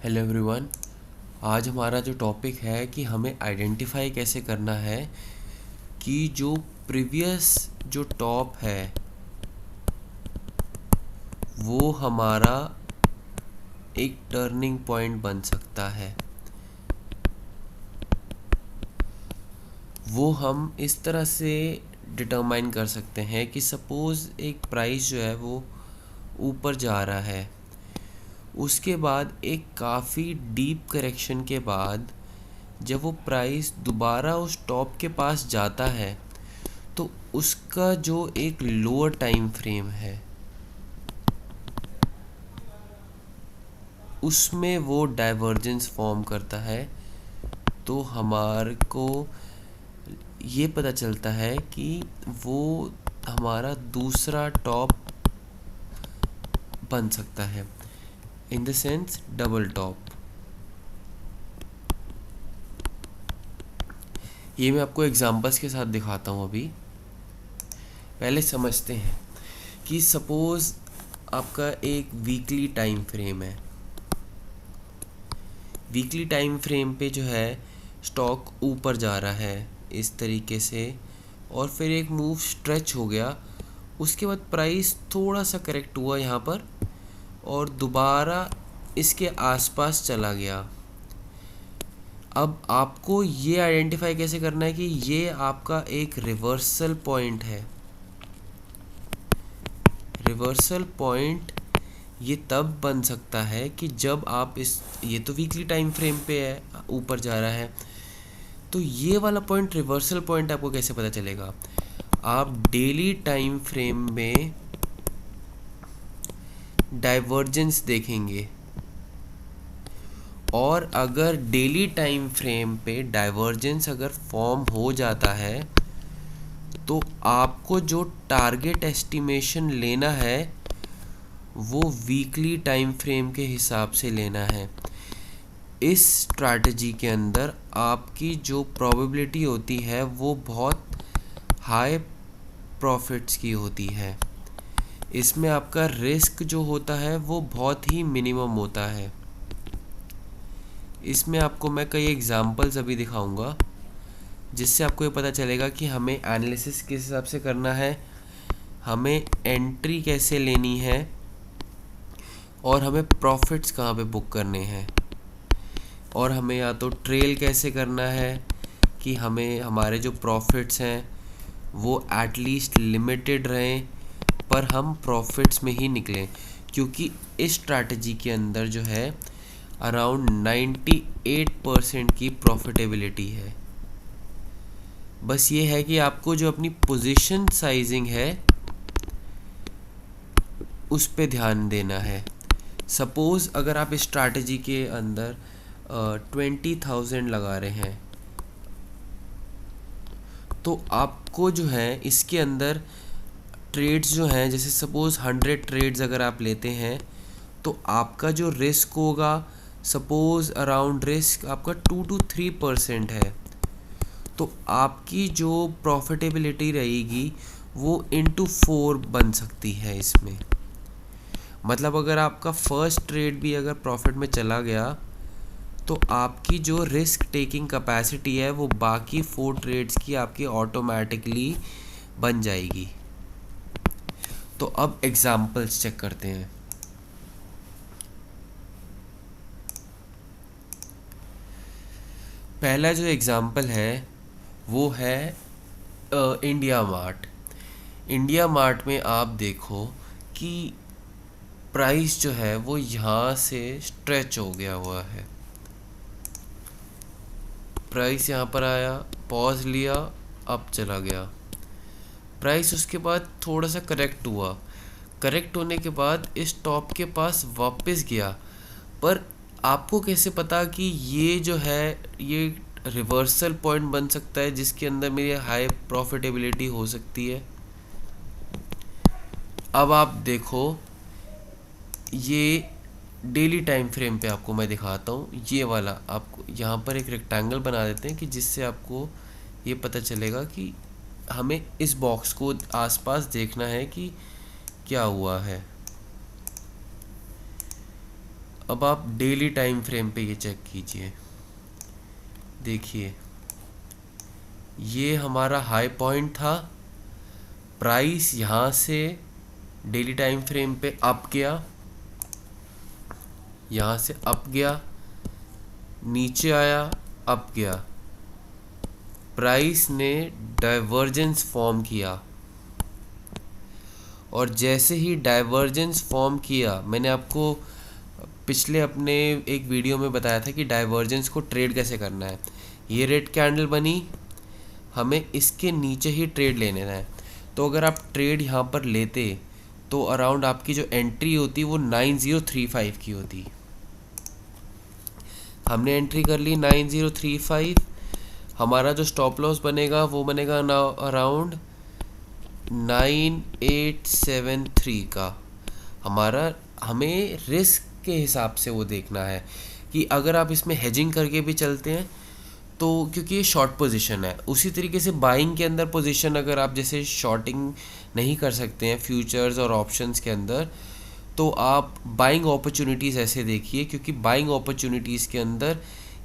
Hello everyone. आज हमारा जो टॉपिक है कि हमें आइडेंटिफाई कैसे करना है कि जो प्रीवियस जो टॉप है वो हमारा एक टर्निंग पॉइंट बन सकता है। वो हम इस तरह से डिटरमाइन कर सकते हैं कि सपोज़ एक प्राइस जो है वो ऊपर जा रहा है, उसके बाद एक काफ़ी डीप करेक्शन के बाद जब वो प्राइस दोबारा उस टॉप के पास जाता है तो उसका जो एक लोअर टाइम फ्रेम है उसमें वो डाइवर्जेंस फॉर्म करता है। तो हमारे को ये पता चलता है कि वो हमारा दूसरा टॉप बन सकता है, in the sense double top. ये मैं आपको एग्जांपल्स के साथ दिखाता हूँ। अभी पहले समझते हैं कि सपोज़ आपका एक वीकली टाइम फ्रेम है। वीकली टाइम फ्रेम पे जो है स्टॉक ऊपर जा रहा है इस तरीके से, और फिर एक मूव स्ट्रेच हो गया, उसके बाद प्राइस थोड़ा सा करेक्ट हुआ यहाँ पर और दोबारा इसके आसपास चला गया। अब आपको ये आइडेंटिफाई कैसे करना है कि ये आपका एक रिवर्सल पॉइंट है। रिवर्सल पॉइंट ये तब बन सकता है कि जब आप ये तो वीकली टाइम फ्रेम पे है, ऊपर जा रहा है, तो ये वाला पॉइंट रिवर्सल पॉइंट आपको कैसे पता चलेगा? आप डेली टाइम फ्रेम में डाइवर्जेंस देखेंगे, और अगर डेली टाइम फ्रेम पे डाइवर्जेंस अगर फॉर्म हो जाता है तो आपको जो टारगेट एस्टिमेशन लेना है वो वीकली टाइम फ्रेम के हिसाब से लेना है। इस स्ट्रैटेजी के अंदर आपकी जो प्रोबेबिलिटी होती है वो बहुत हाई प्रॉफिट्स की होती है। इसमें आपका रिस्क जो होता है वो बहुत ही मिनिमम होता है। इसमें आपको मैं कई एग्जांपल्स अभी दिखाऊंगा जिससे आपको ये पता चलेगा कि हमें एनालिसिस किस हिसाब से करना है, हमें एंट्री कैसे लेनी है, और हमें प्रॉफिट्स कहाँ पे बुक करने हैं, और हमें या तो ट्रेल कैसे करना है कि हमें हमारे जो प्रॉफिट्स हैं वो एटलीस्ट लिमिटेड रहें पर हम प्रॉफिट्स में ही निकलें, क्योंकि इस स्ट्रैटेजी के अंदर जो है अराउंड 98% की प्रॉफिटेबिलिटी है। बस ये है कि आपको जो अपनी पोजीशन साइजिंग है उस पे ध्यान देना है। सपोज़ अगर आप इस स्ट्रैटेजी के अंदर 20,000 लगा रहे हैं तो आपको जो है इसके अंदर ट्रेड्स जो हैं, जैसे सपोज़ 100 ट्रेड्स अगर आप लेते हैं तो आपका जो रिस्क होगा, सपोज़ अराउंड रिस्क आपका 2 to 3% है, तो आपकी जो प्रॉफिटेबिलिटी रहेगी वो इंटू 4 बन सकती है इसमें। मतलब अगर आपका फर्स्ट ट्रेड भी अगर प्रॉफिट में चला गया तो आपकी जो रिस्क टेकिंग कैपेसिटी है वो बाकी 4 ट्रेड्स की आपकी ऑटोमेटिकली बन जाएगी। तो अब एग्जांपल्स चेक करते हैं। पहला जो एग्जांपल है वो है इंडिया मार्ट। इंडिया मार्ट में आप देखो कि प्राइस जो है वो यहाँ से स्ट्रेच हो गया हुआ है। प्राइस यहाँ पर आया, पॉज लिया, अब चला गया। प्राइस उसके बाद थोड़ा सा करेक्ट हुआ, करेक्ट होने के बाद इस टॉप के पास वापस गया। पर आपको कैसे पता कि ये जो है ये रिवर्सल पॉइंट बन सकता है जिसके अंदर मेरी हाई प्रॉफिटेबिलिटी हो सकती है? अब आप देखो, ये डेली टाइम फ्रेम पे आपको मैं दिखाता हूँ। ये वाला आपको यहाँ पर एक रेक्टेंगल बना देते हैं कि जिससे आपको ये पता चलेगा कि हमें इस बॉक्स को आसपास देखना है कि क्या हुआ है। अब आप डेली टाइम फ्रेम पे ये चेक कीजिए, देखिए ये हमारा हाई पॉइंट था, प्राइस यहाँ से डेली टाइम फ्रेम पे अप गया, यहाँ से अप गया, नीचे आया, अप गया, प्राइस ने डाइवर्जेंस फॉर्म किया, और जैसे ही डाइवर्जेंस फॉर्म किया, मैंने आपको पिछले अपने एक वीडियो में बताया था कि डाइवर्जेंस को ट्रेड कैसे करना है। ये रेड कैंडल बनी, हमें इसके नीचे ही ट्रेड लेने है। तो अगर आप ट्रेड यहाँ पर लेते तो अराउंड आपकी जो एंट्री होती वो 9035 की होती। हमने एंट्री कर ली 9035, हमारा जो स्टॉप लॉस बनेगा वो बनेगा अराउंड 9873 का। हमें रिस्क के हिसाब से वो देखना है कि अगर आप इसमें हेजिंग करके भी चलते हैं तो, क्योंकि ये शॉर्ट पोजीशन है, उसी तरीके से बाइंग के अंदर पोजीशन अगर आप जैसे शॉर्टिंग नहीं कर सकते हैं फ्यूचर्स और ऑप्शंस के अंदर, तो आप बाइंग अपॉर्चुनिटीज़ ऐसे देखिए, क्योंकि बाइंग अपॉर्चुनिटीज़ के अंदर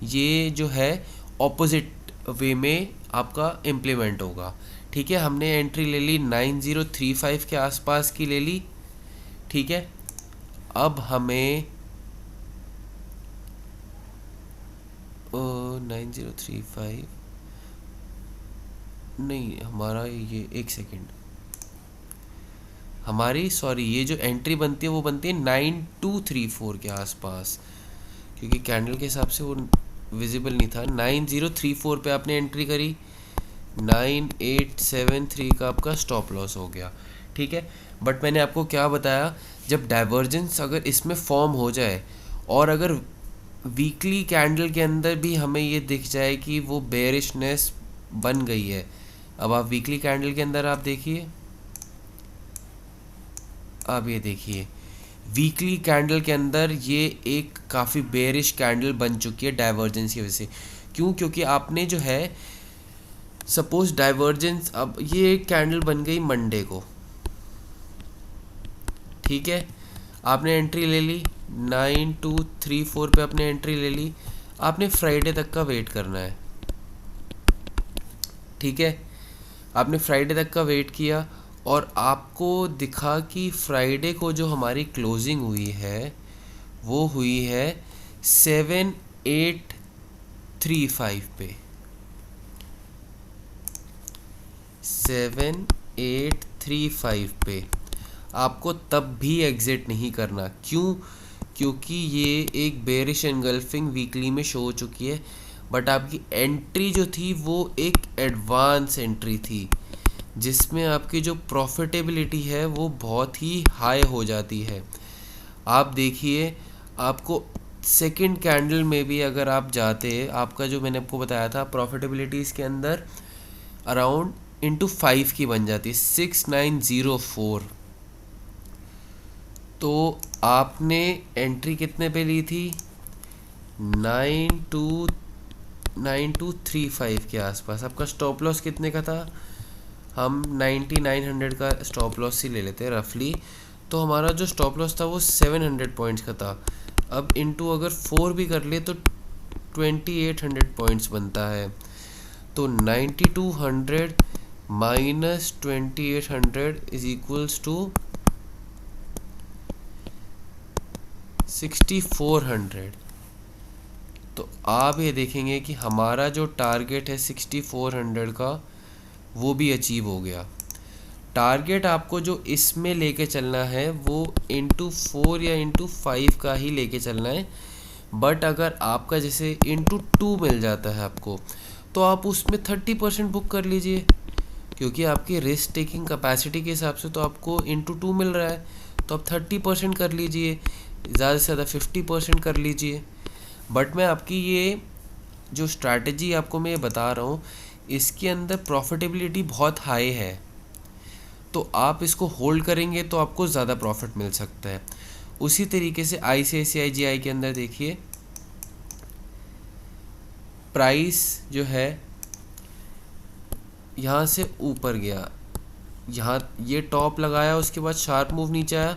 ये जो है ऑपोजिट वे में आपका इम्प्लीमेंट होगा। ठीक है, हमने एंट्री ले ली 9035 के आसपास की ले ली। ठीक है, अब हमें 9035 नहीं, हमारा ये एक सेकेंड, हमारी सॉरी ये जो एंट्री बनती है वो बनती है 9234 के आसपास, क्योंकि कैंडल के हिसाब से वो विजिबल नहीं था। 9034 पे आपने एंट्री करी, 9873 का आपका स्टॉप लॉस हो गया। ठीक है, बट मैंने आपको क्या बताया, जब डाइवर्जेंस अगर इसमें फॉर्म हो जाए और अगर वीकली कैंडल के अंदर भी हमें ये दिख जाए कि वो बेरिशनेस बन गई है। अब आप वीकली कैंडल के अंदर आप देखिए, आप ये देखिए वीकली कैंडल के अंदर ये एक काफ़ी बेरिश कैंडल बन चुकी है डाइवर्जेंस की वजह से। क्यों? क्योंकि आपने जो है सपोज डाइवर्जेंस, अब ये एक कैंडल बन गई मंडे को, ठीक है, आपने एंट्री ले ली 9234 पे, आपने एंट्री ले ली, आपने फ्राइडे तक का वेट करना है। ठीक है, आपने फ्राइडे तक का वेट किया और आपको दिखा कि फ्राइडे को जो हमारी क्लोजिंग हुई है वो हुई है 7835 पे, 7835 पे आपको तब भी एग्जिट नहीं करना। क्यों? क्योंकि ये एक बेरिश एनगल्फिंग वीकली में शो हो चुकी है, बट आपकी एंट्री जो थी वो एक एडवांस एंट्री थी, जिसमें आपकी जो प्रॉफिटेबिलिटी है वो बहुत ही हाई हो जाती है। आप देखिए, आपको सेकंड कैंडल में भी अगर आप जाते, आपका जो मैंने आपको बताया था प्रॉफिटेबिलिटी इसके अंदर अराउंड ×5 की बन जाती है, 6904। तो आपने एंट्री कितने पे ली थी? 9235 के आसपास। आपका स्टॉप लॉस कितने का था? हम 9900 का स्टॉप लॉस ही ले लेते हैं रफली। तो हमारा जो स्टॉप लॉस था वो 700 पॉइंट्स का था। अब इनटू अगर 4 भी कर ले तो 2800 पॉइंट्स बनता है। तो 9200 माइनस 2800 इज इक्वल्स टू 6400। तो आप ये देखेंगे कि हमारा जो टारगेट है 6400 का वो भी अचीव हो गया। टारगेट आपको जो इसमें लेके चलना है वो ×4 या ×5 का ही लेके चलना है। बट अगर आपका जैसे ×2 मिल जाता है आपको, तो आप उसमें 30% बुक कर लीजिए, क्योंकि आपकी रिस्क टेकिंग कैपेसिटी के हिसाब से तो आपको ×2 मिल रहा है, तो आप 30% कर लीजिए, ज़्यादा से ज़्यादा 50% कर लीजिए। बट मैं आपकी ये जो स्ट्रैटेजी आपको मैं बता रहा हूँ, इसके अंदर प्रॉफिटेबिलिटी बहुत हाई है, तो आप इसको होल्ड करेंगे तो आपको ज़्यादा प्रॉफिट मिल सकता है। उसी तरीके से ICICI के अंदर देखिए, प्राइस जो है यहाँ से ऊपर गया, यहाँ ये टॉप लगाया, उसके बाद शार्प मूव नीचे आया।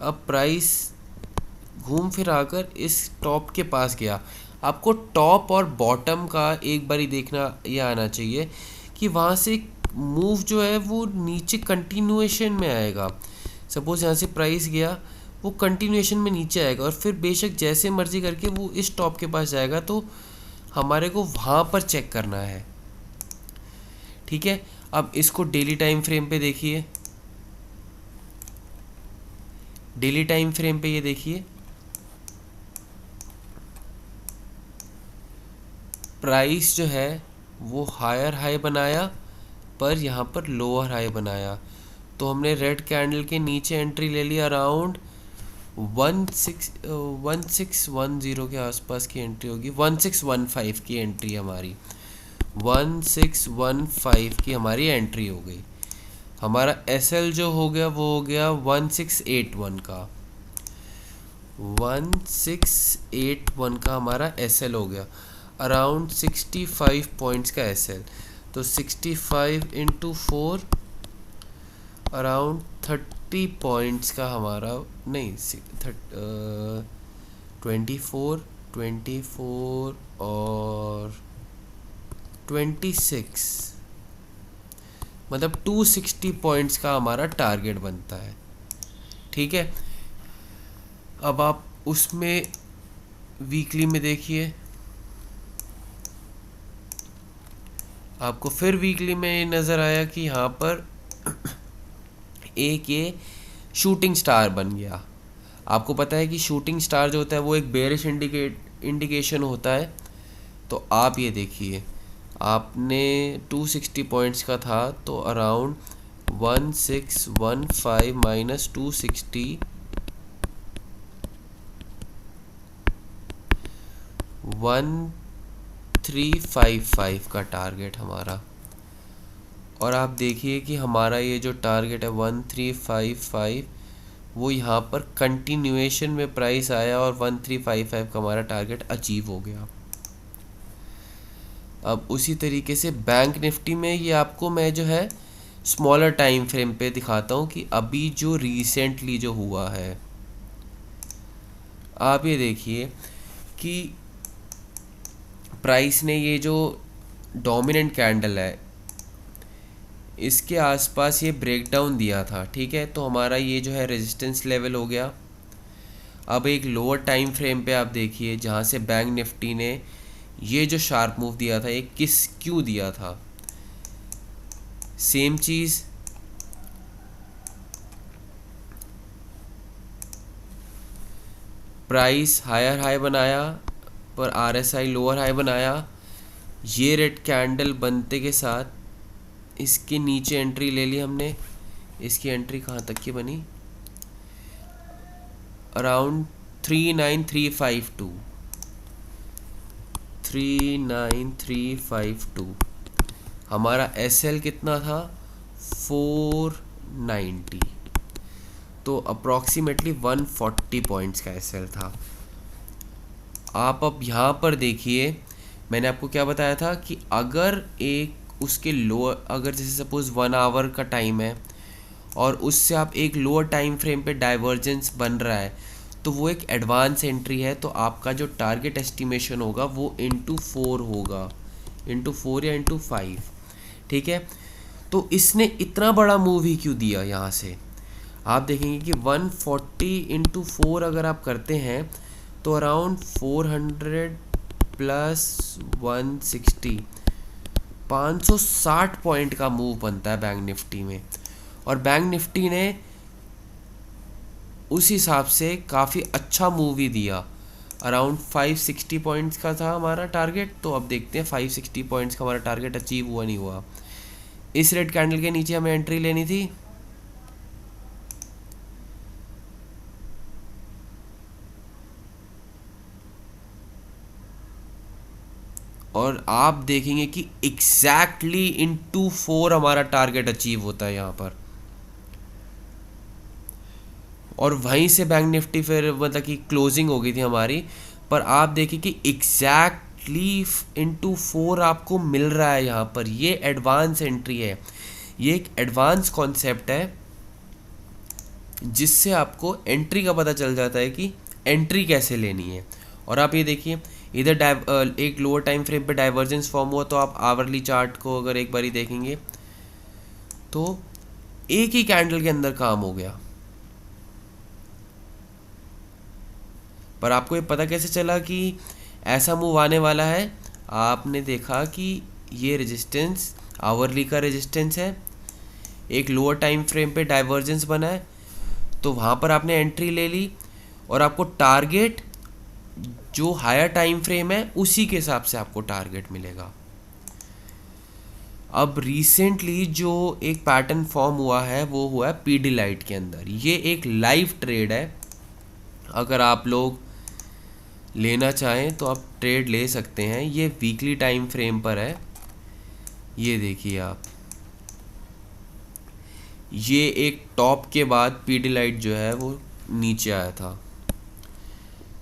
अब प्राइस घूम फिर आकर इस टॉप के पास गया। आपको टॉप और बॉटम का एक बारी देखना ये आना चाहिए कि वहाँ से मूव जो है वो नीचे कंटिन्यूएशन में आएगा। सपोज़ यहाँ से प्राइस गया, वो कंटिन्यूएशन में नीचे आएगा और फिर बेशक जैसे मर्जी करके वो इस टॉप के पास जाएगा, तो हमारे को वहाँ पर चेक करना है। ठीक है, अब इसको डेली टाइम फ्रेम पे देखिए। डेली टाइम फ्रेम पे ये देखिए, प्राइस जो है वो हायर हाई बनाया पर यहाँ पर लोअर हाई बनाया। तो हमने रेड कैंडल के नीचे एंट्री ले लिया, अराउंड 1610 के आसपास की एंट्री होगी। 1615 की एंट्री हमारी, 1615 की हमारी एंट्री हो गई। हमारा एसएल जो हो गया वो हो गया 1681 का। 1681 का हमारा एसएल हो गया, अराउंड 65 पॉइंट्स का एसएल। तो 65 इंटू 4 अराउंड 30 पॉइंट्स का हमारा, नहीं 24 और 26, मतलब 260 पॉइंट्स का हमारा टारगेट बनता है। ठीक है, अब आप उसमें वीकली में देखिए, आपको फिर वीकली में नज़र आया कि यहाँ पर एक ये शूटिंग स्टार बन गया। आपको पता है कि शूटिंग स्टार जो होता है वो एक बेयरिश इंडिकेशन होता है। तो आप ये देखिए, आपने 260 पॉइंट्स का था, तो अराउंड 1615 माइनस 260 1355 का टारगेट हमारा। और आप देखिए कि हमारा ये जो टारगेट है 1355, वो यहाँ पर कंटिन्यूएशन में प्राइस आया और 1355 का हमारा टारगेट अचीव हो गया। अब उसी तरीके से बैंक निफ्टी में ये आपको मैं जो है स्मॉलर टाइम फ्रेम पे दिखाता हूँ कि अभी जो रिसेंटली जो हुआ है। आप ये देखिए कि प्राइस ने ये जो डोमिनेंट कैंडल है इसके आसपास ये ब्रेकडाउन दिया था। ठीक है, तो हमारा ये जो है रेजिस्टेंस लेवल हो गया। अब एक लोअर टाइम फ्रेम पे आप देखिए, जहाँ से बैंक निफ्टी ने ये जो शार्प मूव दिया था, ये क्यों दिया था। सेम चीज़ प्राइस हायर हाई बनाया पर आरएसआई लोअर हाई बनाया। ये रेड कैंडल बनते के साथ इसके नीचे एंट्री ले ली हमने। इसकी एंट्री कहाँ तक की बनी, अराउंड 39352। 39352 हमारा एसएल कितना था, 490। तो अप्रॉक्सीमेटली 140 पॉइंट्स का एसएल था। आप अब यहाँ पर देखिए, मैंने आपको क्या बताया था कि अगर एक उसके लोअर, अगर जैसे सपोज़ 1 आवर का टाइम है और उससे आप एक लोअर टाइम फ्रेम पे डाइवर्जेंस बन रहा है, तो वो एक एडवांस एंट्री है। तो आपका जो टारगेट एस्टिमेशन होगा वो इंटू 4 होगा, इंटू 4 या इंटू 5। ठीक है, तो इसने इतना बड़ा मूव ही क्यों दिया। यहाँ से आप देखेंगे कि 140 इंटू 4 अगर आप करते हैं तो अराउंड 400 प्लस 160, 560 पॉइंट का मूव बनता है बैंक निफ्टी में। और बैंक निफ्टी ने उस हिसाब से काफ़ी अच्छा मूव ही दिया। अराउंड 560 पॉइंट्स का था हमारा टारगेट। तो अब देखते हैं 560 पॉइंट्स का हमारा टारगेट अचीव हुआ नहीं हुआ। इस रेड कैंडल के नीचे हमें एंट्री लेनी थी। और आप देखेंगे कि एग्जैक्टली इंटू 4 हमारा टारगेट अचीव होता है यहाँ पर। और वहीं से बैंक निफ्टी फिर मतलब कि क्लोजिंग हो गई थी हमारी। पर आप देखिए कि एग्जैक्टली इंटू 4 आपको मिल रहा है यहाँ पर। ये एडवांस एंट्री है, ये एक एडवांस कॉन्सेप्ट है जिससे आपको एंट्री का पता चल जाता है कि एंट्री कैसे लेनी है। और आप ये देखिए इधर एक लोअर टाइम फ्रेम पे डाइवर्जेंस फॉर्म हुआ, तो आप आवरली चार्ट को अगर एक बारी देखेंगे तो एक ही कैंडल के अंदर काम हो गया। पर आपको ये पता कैसे चला कि ऐसा मूव आने वाला है? आपने देखा कि ये रेजिस्टेंस आवरली का रेजिस्टेंस है, एक लोअर टाइम फ्रेम पे डाइवर्जेंस बना है, तो वहाँ पर आपने एंट्री ले ली और आपको टारगेट जो हायर टाइम फ्रेम है उसी के हिसाब से आपको टारगेट मिलेगा। अब रिसेंटली जो एक पैटर्न फॉर्म हुआ है वो हुआ है पीडीलाइट के अंदर। ये एक लाइव ट्रेड है, अगर आप लोग लेना चाहें तो आप ट्रेड ले सकते हैं। ये वीकली टाइम फ्रेम पर है। ये देखिए आप, ये एक टॉप के बाद पीडीलाइट जो है वो नीचे आया था,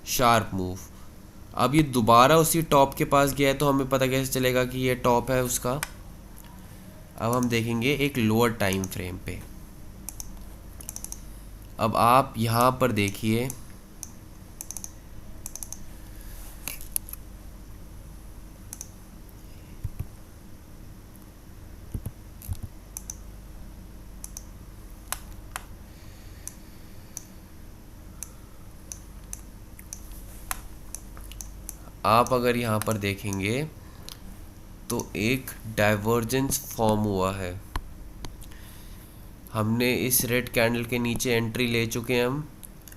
शार्प मूव। अब ये दोबारा उसी टॉप के पास गया है, तो हमें पता कैसे चलेगा कि ये टॉप है उसका? अब हम देखेंगे एक लोअर टाइम फ्रेम पे। अब आप यहाँ पर देखिए, आप अगर यहाँ पर देखेंगे तो एक डाइवर्जेंस फॉर्म हुआ है। हमने इस रेड कैंडल के नीचे एंट्री ले चुके हैं हम।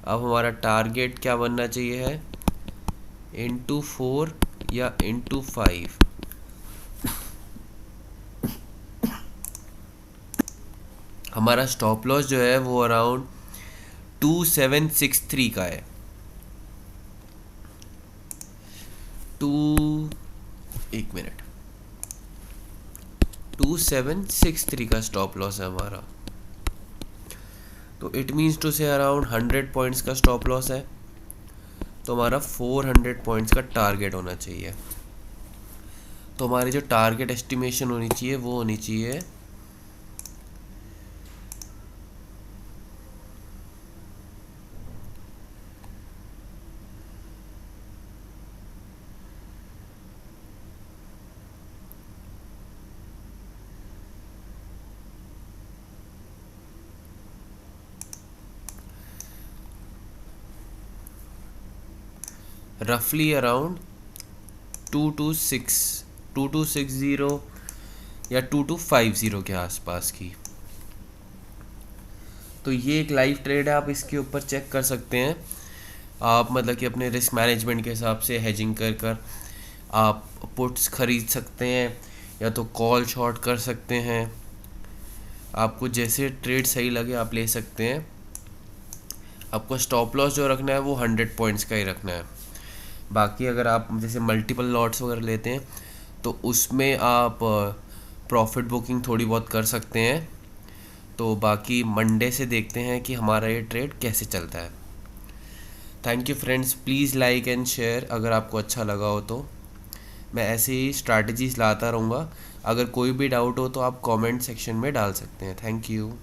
अब हमारा टारगेट क्या बनना चाहिए है? इंटू 4 या इंटू 5। हमारा स्टॉप लॉस जो है वो अराउंड 2763 का है। एक मिनट, 2763 का स्टॉप लॉस है हमारा। तो इट मीन्स टू से अराउंड 100 पॉइंट्स का स्टॉप लॉस है, तो हमारा 400 पॉइंट्स का टारगेट होना चाहिए। तो हमारी जो टारगेट एस्टिमेशन होनी चाहिए वो होनी चाहिए रफली अराउंड 2260 या 2250 के आसपास की। तो ये एक लाइव ट्रेड है, आप इसके ऊपर चेक कर सकते हैं। आप मतलब कि अपने रिस्क मैनेजमेंट के हिसाब से हेजिंग कर कर आप पुट्स खरीद सकते हैं या तो कॉल शॉर्ट कर सकते हैं। आपको जैसे ट्रेड सही लगे आप ले सकते हैं। आपको स्टॉप लॉस जो रखना है वो 100 पॉइंट्स का ही रखना है। बाकी अगर आप जैसे मल्टीपल लॉट्स वगैरह लेते हैं तो उसमें आप प्रॉफिट बुकिंग थोड़ी बहुत कर सकते हैं। तो बाकी मंडे से देखते हैं कि हमारा ये ट्रेड कैसे चलता है। Thank you friends, please like and share अगर आपको अच्छा लगा हो तो। मैं ऐसे ही स्ट्रैटेजीज लाता रहूँगा। अगर कोई भी डाउट हो तो आप कमेंट सेक्शन में डाल सकते हैं। Thank you.